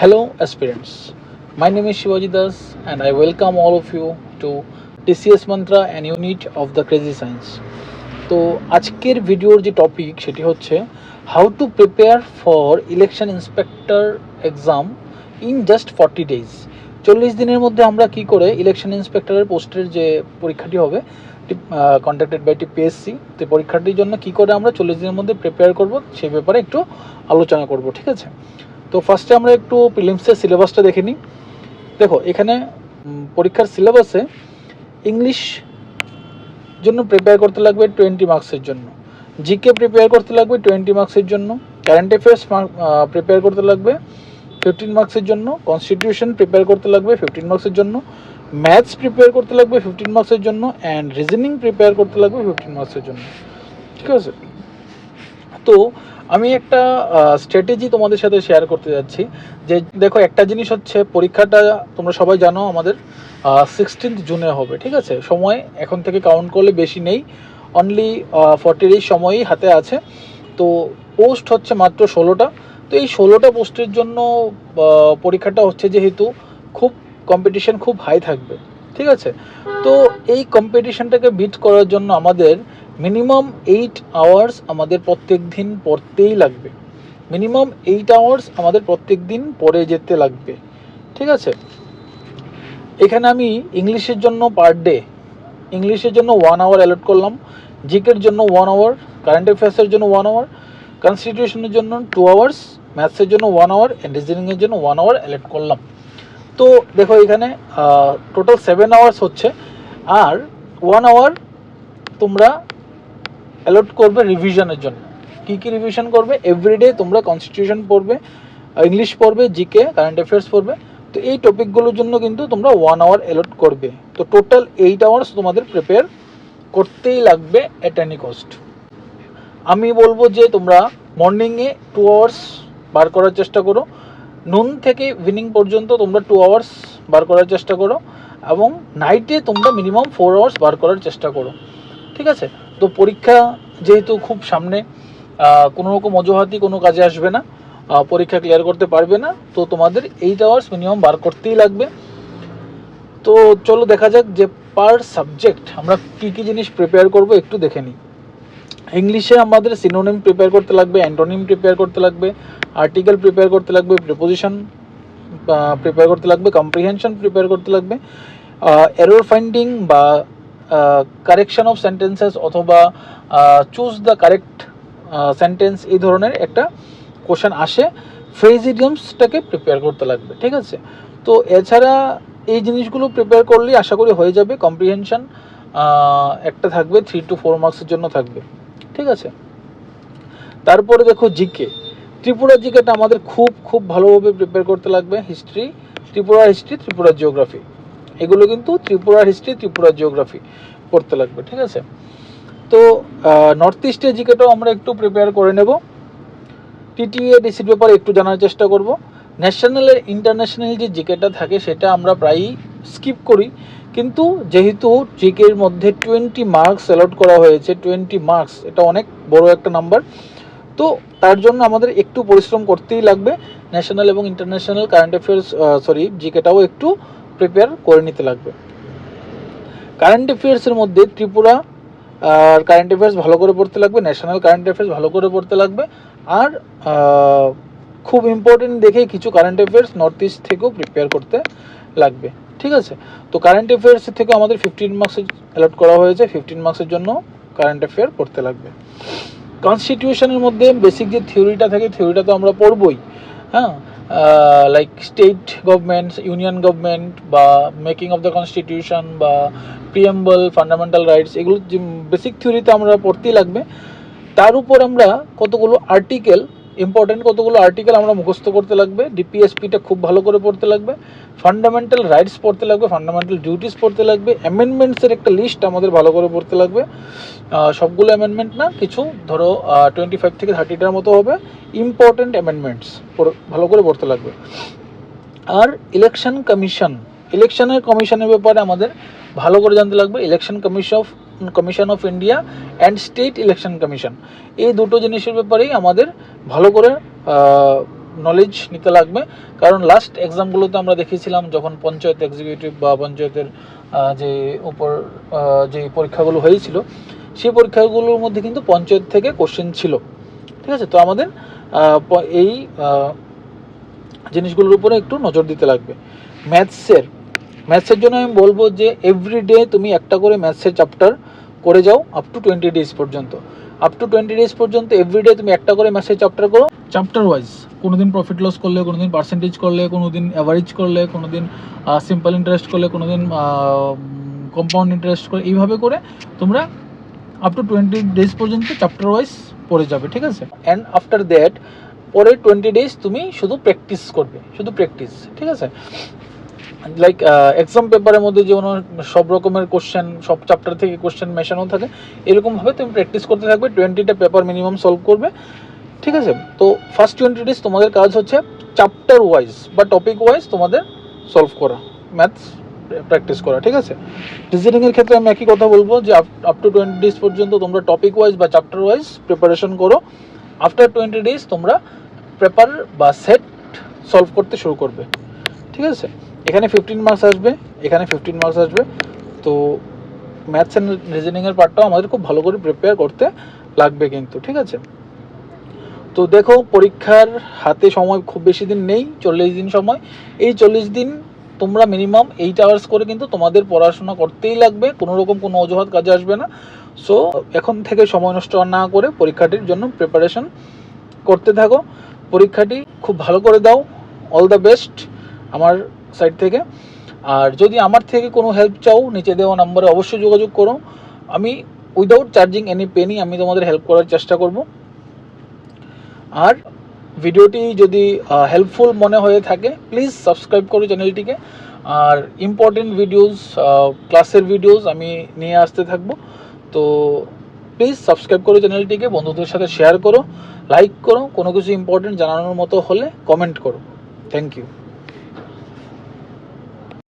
Hello, aspirants. My name is Shivaji Das, and I welcome all of you to TCS Mantra and unit of the Crazy Science. তো আজকের ভিডিওর যে topic সেটি হচ্ছে how to prepare for election inspector exam in just 40 days. 40 দিনের মধ্যে আমরা কি করে ইলেকশন ইন্সপেক্টরের পোস্টের যে পরীক্ষাটি হবে কন্ডাক্টেড বাই টিপিএসসি, তো পরীক্ষাটির জন্য কি করে আমরা 40 দিনের মধ্যে প্রিপেয়ার করব সেই ব্যাপারে একটু আলোচনা করব, ঠিক আছে। তো ফার্স্টে আমরা একটু প্রিলিমসের সিলেবাসটা দেখে নিই। দেখো এখানে পরীক্ষার সিলেবাসে ইংলিশ জন্য প্রিপেয়ার করতে লাগবে 20 মার্কসের জন্য, জিকে প্রিপেয়ার করতে লাগবে 20 মার্কসের জন্য, কারেন্ট অ্যাফেয়ার্স প্রিপেয়ার করতে লাগবে 15 মার্কসের জন্য, কনস্টিটিউশন প্রিপেয়ার করতে লাগবে 15 মার্কসের জন্য, ম্যাথস প্রিপেয়ার করতে লাগবে 15 মার্কসের জন্য, অ্যান্ড রিজনিং প্রিপেয়ার করতে লাগবে 15 মার্কসের জন্য, ঠিক আছে। তো আমি একটা স্ট্র্যাটেজি তোমাদের সাথে শেয়ার করতে যাচ্ছি যে দেখো, একটা জিনিস হচ্ছে পরীক্ষাটা তোমরা সবাই জানো আমাদের 16 জুনে হবে, ঠিক আছে। সময় এখন থেকে কাউন্ট করলে বেশি নেই, অনলি 40 ডেজ সময়ই হাতে আছে। তো পোস্ট হচ্ছে মাত্র 16টা। তো এই 16টা পোস্টের জন্য পরীক্ষাটা হচ্ছে যেহেতু খুব কম্পিটিশন খুব হাই থাকবে, ঠিক আছে। তো এই কম্পিটিশনটাকে বিট করার জন্য আমাদের মিনিমাম 8 আওয়ার্স আমাদের প্রত্যেক দিন পড়তেই লাগবে, মিনিমাম 8 আওয়ার্স আমাদের প্রত্যেক দিন পড়ে যেতে লাগবে, ঠিক আছে। এখানে আমি ইংলিশের জন্য পার ডে ইংলিশের জন্য 1 আওয়ার অ্যালট করলাম, জিকের জন্য 1 আওয়ার, কারেন্ট অ্যাফেয়ার্সের জন্য 1 আওয়ার, কনস্টিটিউশনের জন্য 2 আওয়ার্স, ম্যাথসের জন্য 1 আওয়ার, অ্যান্ড রিজনিংয়ের জন্য 1 আওয়ার অ্যালট করলাম। তো দেখো এখানে টোটাল 7 আওয়ার্স হচ্ছে, আর 1 আওয়ার তোমরা অ্যালট করবে রিভিশনের জন্য। কী কী রিভিশন করবে? এভরিডে তোমরা কনস্টিটিউশন পড়বে, ইংলিশ পড়বে, জিকে, কারেন্ট অ্যাফেয়ার্স পড়বে। তো এই টপিকগুলোর জন্য কিন্তু তোমরা 1 আওয়ার অ্যালট করবে। তো টোটাল 8 আওয়ার্স তোমাদের প্রিপেয়ার করতেই লাগবে অ্যাট এনি কস্ট। আমি বলবো যে তোমরা মর্নিংয়ে 2 আওয়ার্স বার করার চেষ্টা করো, নুন থেকে ইভিনিং পর্যন্ত তোমরা 2 আওয়ার্স বার করার চেষ্টা করো, এবং নাইটে তোমরা মিনিমাম 4 আওয়ার্স বার করার চেষ্টা করো, ঠিক আছে। তো পরীক্ষা যেহেতু খুব সামনে, কোনো রকম অজুহাতি কোনো কাজে আসবে না, পরীক্ষা ক্লিয়ার করতে পারবে না, তো তোমাদের 8 আওয়ার্স মিনিমাম বার করতেই লাগবে। তো চলো দেখা যাক যে পার সাবজেক্ট আমরা কী কী জিনিস প্রিপেয়ার করব একটু দেখে নিই। ইংলিশে আমাদের সিনোনিম প্রিপেয়ার করতে লাগবে, অ্যান্টোনিম প্রিপেয়ার করতে লাগবে, আর্টিকেল প্রিপেয়ার করতে লাগবে, প্রিপোজিশন প্রিপেয়ার করতে লাগবে, কম্প্রিহেনশন প্রিপেয়ার করতে লাগবে, এরর ফাইন্ডিং বা কারেকশন অফ সেন্টেন্সেস অথবা চুজ দ্য কারেক্ট সেন্টেন্স, এই ধরনের একটা কোশ্চেন আসে, ফ্রেজ ইডিয়মসটাকে প্রিপেয়ার করতে লাগবে, ঠিক আছে। তো এছাড়া এই জিনিসগুলো প্রিপেয়ার করলেই আশা করি হয়ে যাবে। কম্প্রিহেনশন একটা থাকবে, 3 to 4 মার্কসের জন্য থাকবে, ঠিক আছে। তারপরে দেখো জিকে, ত্রিপুরা জিকেটা আমাদের খুব খুব ভালোভাবে প্রিপেয়ার করতে লাগবে। History, Tripura history, Tripura geography, এগুলো কিন্তু ত্রিপুরার হিস্ট্রি, ত্রিপুরা জিওগ্রাফি পড়তে লাগবে, ঠিক আছে। তো নর্থ ইস্টের জিকেটাও আমরা একটু প্রিপেয়ার করে নেব। টিটিএ ডিসির ব্যাপারে একটু জানার চেষ্টা করব। ন্যাশনালের ইন্টারন্যাশনাল যে জিকেটা থাকে সেটা আমরা প্রায়ই স্কিপ করি, কিন্তু যেহেতু জিকের মধ্যে 20 মার্কস অ্যালট করা হয়েছে, 20 মার্কস এটা অনেক বড় একটা নাম্বার, তো তার জন্য আমাদের একটু পরিশ্রম করতেই লাগবে। ন্যাশনাল এবং ইন্টারন্যাশনাল কারেন্ট অ্যাফেয়ার্স জিকেটাও একটু প্রিপেয়ার করে নিতে লাগবে। কারেন্ট অ্যাফেয়ার্সের মধ্যে ত্রিপুরা কারেন্ট অ্যাফেয়ার্স ভালো করে পড়তে লাগবে, ন্যাশনাল কারেন্ট অ্যাফেয়ার্স ভালো করে পড়তে লাগবে, আর খুব ইম্পর্টেন্ট দেখে কিছু কারেন্ট অ্যাফেয়ার্স নর্থ ইস্ট থেকেও প্রিপেয়ার করতে লাগবে, ঠিক আছে। তো কারেন্ট অ্যাফেয়ার্স থেকে আমাদের 15 মার্কসের অ্যালট করা হয়েছে, 15 মার্কসের জন্য কারেন্ট অ্যাফেয়ার পড়তে লাগবে। কনস্টিটিউশনের মধ্যে বেসিক যে থিওরিটা থাকে থিওরিটা তো আমরা পড়বই, হ্যাঁ, like state governments, union government, বা মেকিং অফ দ্য কনস্টিটিউশন, বা প্রিএম্বল, ফান্ডামেন্টাল রাইটস, এগুলো যে বেসিক থিওরিতে আমরা পড়তেই লাগবে। তার উপর আমরা কতগুলো আর্টিকেল, ইম্পর্টেন্ট কতগুলো আর্টিকেল আমরা মুখস্থ করতে লাগবে। ডিপিএসপিটা খুব ভালো করে পড়তে লাগবে, ফান্ডামেন্টাল রাইটস পড়তে লাগবে, ফান্ডামেন্টাল ডিউটিস পড়তে লাগবে, অ্যামেন্ডমেন্টসের একটা লিস্ট আমাদের ভালো করে পড়তে লাগবে। সবগুলো অ্যামেন্ডমেন্ট না, কিছু ধরো 25 থেকে 30টার মতো হবে ইম্পর্টেন্ট অ্যামেন্ডমেন্টস, ভালো করে পড়তে লাগবে। আর ইলেকশন কমিশনের ব্যাপারে আমাদের ভালো করে জানতে লাগবে। Election commission of India and state election commission, এই দুটো জিনিসের ব্যাপারেই আমাদের ভালো করে নলেজ নিতে লাগবে, কারণ লাস্ট এক্সামগুলোতে আমরা দেখেছিলাম যখন পঞ্চায়েত এক্সিকিউটিভ বা পঞ্চায়েতের যে উপর যে পরীক্ষাগুলো হয়েছিল, সেই পরীক্ষাগুলোর মধ্যে কিন্তু পঞ্চায়েত থেকে কোশ্চেন ছিল। ঠিক আছে, তো আমাদের এই জিনিসগুলোর উপরে একটু নজর দিতে লাগবে। ম্যাথসের জন্য আমি বলবো যে এভরিডে তুমি একটা করে ম্যাথসের চ্যাপ্টার করে যাও আপ টু 20 ডেজ পর্যন্ত। এভরিডে তুমি একটা করে ম্যাথসের চ্যাপ্টার করো, চ্যাপ্টার ওয়াইজ। কোনো দিন প্রফিট লস করলে, কোনো দিন পার্সেন্টেজ করলে, কোনো দিন অ্যাভারেজ করলে, কোনো দিন সিম্পল ইন্টারেস্ট করলে, কোনো দিন কম্পাউন্ড ইন্টারেস্ট করে, এইভাবে করে তোমরা আপ টু 20 ডেজ পর্যন্ত চ্যাপ্টার ওয়াইজ পড়ে যাবে। ঠিক আছে, অ্যান্ড আফটার দ্যাট পরে 20 ডেজ তুমি শুধু প্র্যাকটিস করবে, শুধু প্র্যাকটিস। ঠিক আছে, লাইক এক্সাম পেপারের মধ্যে যেমন সব রকমের কোশ্চেন, সব চ্যাপ্টার থেকে কোশ্চেন মেশানো থাকে, এরকমভাবে তুমি প্র্যাকটিস করতে থাকবে। 20টা পেপার মিনিমাম সলভ করবে। ঠিক আছে, তো ফার্স্ট 20 ডেজ তোমাদের কাজ হচ্ছে চ্যাপ্টার ওয়াইজ বা টপিক ওয়াইজ তোমাদের সলভ করা, ম্যাথস প্র্যাকটিস করা। ঠিক আছে, রিজনিংয়ের ক্ষেত্রে আমি একই কথা বলবো যে আপ টু 20 ডেজ পর্যন্ত তোমরা টপিক ওয়াইজ বা চ্যাপ্টার ওয়াইজ প্রিপারেশন করো। আফটার 20 ডেজ তোমরা পেপার বা সেট সলভ করতে শুরু করবে। ঠিক আছে, এখানে 15 মার্কস আসবে, এখানে 15 মার্কস আসবে। তো ম্যাথস অ্যান্ড রিজনিংয়ের পার্টটাও আমাদের খুব ভালো করে প্রিপেয়ার করতে লাগবে কিন্তু। ঠিক আছে, তো দেখো পরীক্ষার হাতে সময় খুব বেশি দিন নেই, 40 দিন সময়। এই 40 দিন তোমরা মিনিমাম 8 আওয়ার্স করে কিন্তু তোমাদের পড়াশোনা করতেই লাগবে, কোনো রকম কোনো অজুহাত কাজে আসবে না। সো এখন থেকে সময় নষ্ট না করে পরীক্ষাটির জন্য প্রিপারেশন করতে থাকো, পরীক্ষাটি খুব ভালো করে দাও। অল দ্য বেস্ট আমার সাইড থেকে। আর যদি আমার থেকে কোনো হেল্প চাও, নিচে দেওয়া নাম্বারে অবশ্যই যোগাযোগ করো। আমি উইদাউট চার্জিং এনি পেনি আমি তোমাদের হেল্প করার চেষ্টা করব। আর ভিডিওটি যদি হেল্পফুল মনে হয়ে থাকে প্লিজ সাবস্ক্রাইব করো চ্যানেলটিকে। আর ইম্পর্টেন্ট ভিডিওস, ক্লাসের ভিডিওস আমি নিয়ে আসতে থাকবো। তো প্লিজ সাবস্ক্রাইব করো চ্যানেলটিকে, বন্ধুদের সাথে শেয়ার করো, লাইক করো, কোনো কিছু ইম্পর্টেন্ট জানানোর মতো হলে কমেন্ট করো। Thank you.